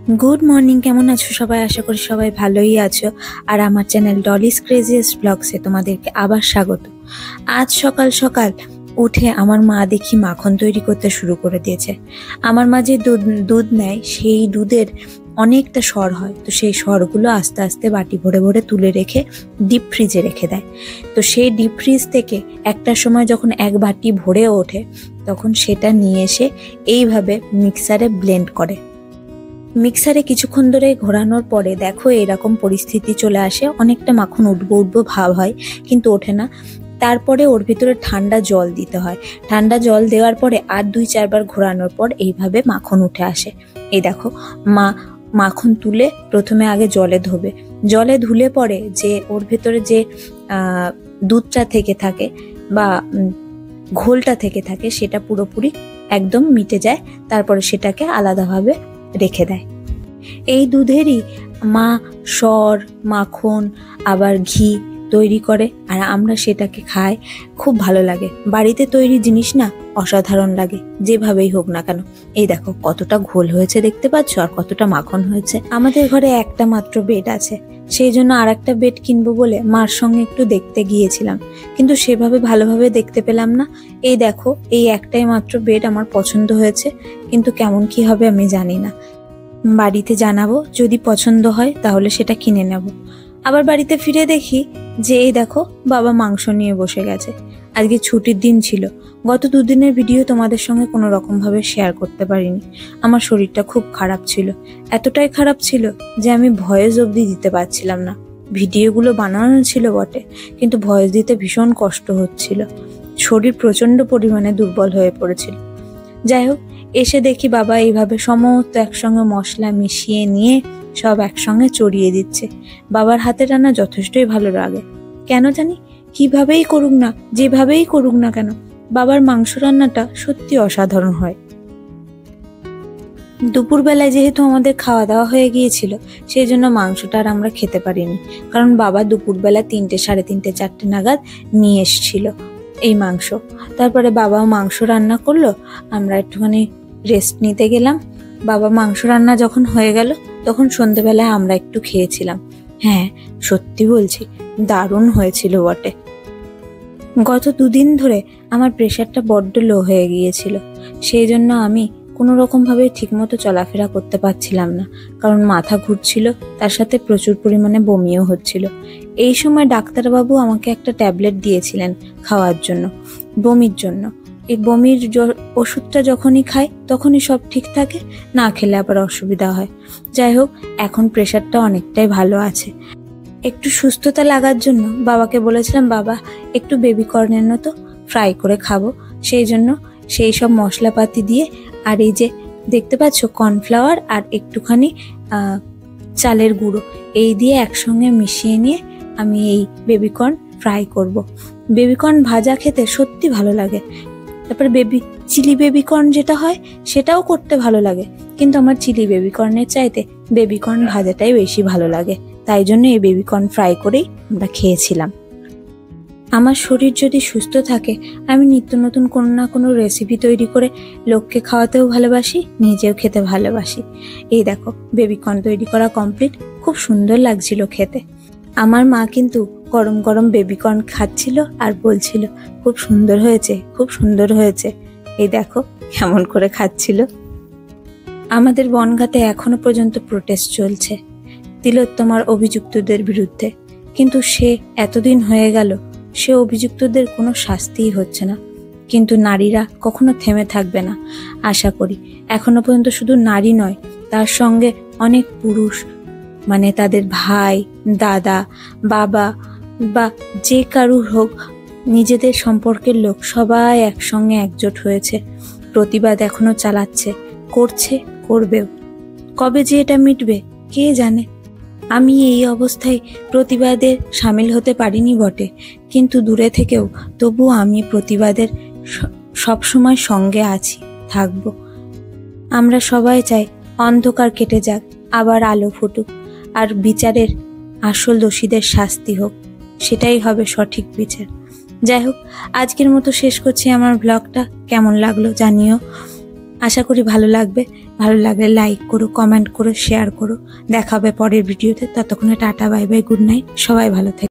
Good morning, কেমন আছো সবাই? আশা করি সবাই ভালোই আছো। আর আমার চ্যানেল ডলিস ক্রেজিয়াস ব্লগসে তোমাদেরকে আবার স্বাগত। আজ সকাল সকাল উঠে আমার মা দেখি মাখন তৈরি করতে শুরু করে দিয়েছে। আমার মা যে দুধ নেয়, সেই দুধের অনেকটা সর হয়, তো সেই সরগুলো আস্তে আস্তে বাটি ভরে ভরে তুলে রেখে ডিপ ফ্রিজে রেখে দেয়। তো সেই ডিপ ফ্রিজ থেকে একটা সময় যখন এক বাটি ভরে ওঠে, তখন সেটা নিয়ে এসে এইভাবে মিক্সারে ব্লেন্ড করে। মিক্সারে কিছুক্ষণ ধরে ঘোরানোর পরে দেখো এরকম পরিস্থিতি চলে আসে, অনেকটা মাখন উঠবো ভাব হয়, কিন্তু ওঠে না। তারপরে ওর ভিতরে ঠান্ডা জল দিতে হয়। ঠান্ডা জল দেওয়ার পরে আর 2-4 বার ঘোরানোর পর এইভাবে মাখন উঠে আসে। এই দেখো মা মাখন তুলে প্রথমে আগে জলে ধোবে। জলে ধুলে পরে যে ওর ভেতরে যে দুধটা থেকে থাকে বা ঘোলটা থেকে থাকে, সেটা পুরোপুরি একদম মিটে যায়। তারপরে সেটাকে আলাদাভাবে রেখে দেয়। এই দুধেরই মা সর, মাখন, আবার ঘি তৈরি করে, আর আমরা সেটাকে খাই। খুব ভালো লাগে। বাড়িতে তৈরি জিনিস না অসাধারণ লাগে, যেভাবেই হোক না কেন। এই দেখো কতটা ঘোল হয়েছে দেখতে পাচ্ছ, আর কতটা মাখন হয়েছে। আমাদের ঘরে একটা মাত্র বেড আছে, সেই জন্য আর একটা বেড কিনবো বলে মার সঙ্গে একটু দেখতে গিয়েছিলাম, কিন্তু সেভাবে ভালোভাবে দেখতে পেলাম না। এই দেখো এই একটাই মাত্র বেড আমার পছন্দ হয়েছে, কিন্তু কেমন কি হবে আমি জানি না। বাড়িতে জানাবো, যদি পছন্দ হয় তাহলে সেটা কিনে নেব। আবার বাড়িতে ফিরে দেখি যে এই দেখো বাবা মাংস নিয়ে বসে গেছে। আজকে ছুটির দিন ছিল। গত 2 দিনের ভিডিও তোমাদের সঙ্গে কোনো রকম ভাবে শেয়ার করতে পারিনি। আমার শরীরটা খুব খারাপ ছিল, এতটাই খারাপ ছিল যে আমি ভয়েস অবধি দিতে পারছিলাম না। ভিডিওগুলো বানানো ছিল বটে, কিন্তু ভয়েস দিতে ভীষণ কষ্ট হচ্ছিল। শরীর প্রচন্ড পরিমাণে দুর্বল হয়ে পড়েছিল। যাই হোক, এসে দেখি বাবা এইভাবে সমস্ত একসঙ্গে মশলা মিশিয়ে নিয়ে সব একসঙ্গে চড়িয়ে দিচ্ছে। বাবার হাতে রান্না যথেষ্টই ভালো লাগে, কেন জানি। কিভাবেই করুক না, যেভাবেই করুক না কেন, বাবার মাংস রান্নাটা সত্যি অসাধারণ হয়। দুপুরবেলায় যেহেতু আমাদের খাওয়া দাওয়া হয়ে গিয়েছিল, সেই জন্য মাংসটা আর আমরা খেতে পারিনি, কারণ বাবা দুপুরবেলা 3টে, 3:30, 4টে নাগাদ নিয়ে এসেছিল এই মাংস। তারপরে বাবাও মাংস রান্না করলো, আমরা একটুখানি রেস্ট নিতে গেলাম। বাবা মাংস রান্না যখন হয়ে গেল, তখন সন্ধেবেলায় আমরা একটু খেয়েছিলাম। হ্যাঁ, সত্যি বলছি, দারুণ হয়েছিল বটে। গত 2 দিন ধরে আমার প্রেশারটা বড্ড লো হয়ে গিয়েছিল, সেই জন্য আমি কোনো রকম ভাবে ঠিকমতো চলাফেরা করতে পারছিলাম না, কারণ মাথা ঘুরছিল, তার সাথে প্রচুর পরিমাণে বমিও হচ্ছিল। এই সময় ডাক্তারবাবু আমাকে একটা ট্যাবলেট দিয়েছিলেন খাওয়ার জন্য, বমির জন্য। এই বমির ওষুধটা যখনই খাই তখনই সব ঠিক থাকে, না খেলে আবার অসুবিধা হয়। যাই হোক, এখন প্রেশারটা অনেকটাই ভালো আছে। একটু সুস্থতা লাগার জন্য বাবাকে বলেছিলাম, বাবা একটু বেবি কর্ন এনো তো, ফ্রাই করে খাবো। সেই জন্য সেই সব মশলাপাতি দিয়ে, আর এই যে দেখতে পাচ্ছ কর্নফ্লাওয়ার আর একটুখানি চালের গুঁড়ো, এই দিয়ে একসঙ্গে মিশিয়ে নিয়ে আমি এই বেবিকর্ন ফ্রাই করব। বেবিকর্ন ভাজা খেতে সত্যি ভালো লাগে। তারপরে চিলি বেবিকর্ন যেটা হয়, সেটাও করতে ভালো লাগে, কিন্তু আমার চিলি বেবিকর্নের চাইতে বেবিকর্ন ভাজাটাই বেশি ভালো লাগে। তাই জন্য এই বেবিকর্ন ফ্রাই করেই আমরা খেয়েছিলাম। আমার শরীর যদি সুস্থ থাকে, আমি নিত্য নতুন কোনো না কোনো রেসিপি তৈরি করে লোককে খাওয়াতেও ভালোবাসি, নিজেও খেতে ভালোবাসি। এই দেখো বেবিকর্ন তৈরি করা কমপ্লিট, খুব সুন্দর লাগছিল খেতে। আমার মা কিন্তু গরম গরম বেবিকর্ন খাচ্ছিল আর বলছিল, খুব সুন্দর হয়েছে, খুব সুন্দর হয়েছে। এই দেখো কেমন করে খাচ্ছিল। আমাদের বনগাঁতে এখনো পর্যন্ত প্রোটেস্ট চলছে তিলোত্তমার অভিযুক্তদের বিরুদ্ধে, কিন্তু সে এতদিন হয়ে গেল, সে অভিযুক্তদের কোনো শাস্তিই হচ্ছে না। কিন্তু নারীরা কখনো থেমে থাকবে না, আশা করি। এখনো পর্যন্ত শুধু নারী নয়, তার সঙ্গে অনেক পুরুষ, মানে তাদের ভাই, দাদা, বাবা বা যে কারুর হোক, নিজেদের সম্পর্কের লোক সবাই একসঙ্গে একজোট হয়েছে, প্রতিবাদ এখনো চালাচ্ছে, করছে, করবেও। কবে যে এটা মিটবে কে জানে। আমি এই অবস্থায় প্রতিবাদে সামিল হতে পারিনি বটে, কিন্তু দূরে থেকেও তবুও আমি প্রতিবাদের সবসময় সঙ্গে আছি, থাকবো। আমরা সবাই চাই অন্ধকার কেটে যাক, আবার আলো ফুটুক, আর বিচারের আসল দোষীদের শাস্তি হোক, সেটাই হবে সঠিক বিচার। যাই হোক, আজকের মতো শেষ করছি আমার ব্লগটা। কেমন লাগলো জানিও। আশা করি ভালো লাগবে। ভালো লাগলে লাইক করো, কমেন্ট করো, শেয়ার করো। দেখা হবে পরের ভিডিওতে। ততক্ষণে tata, bye bye, good night. সবাই ভালো থেকো।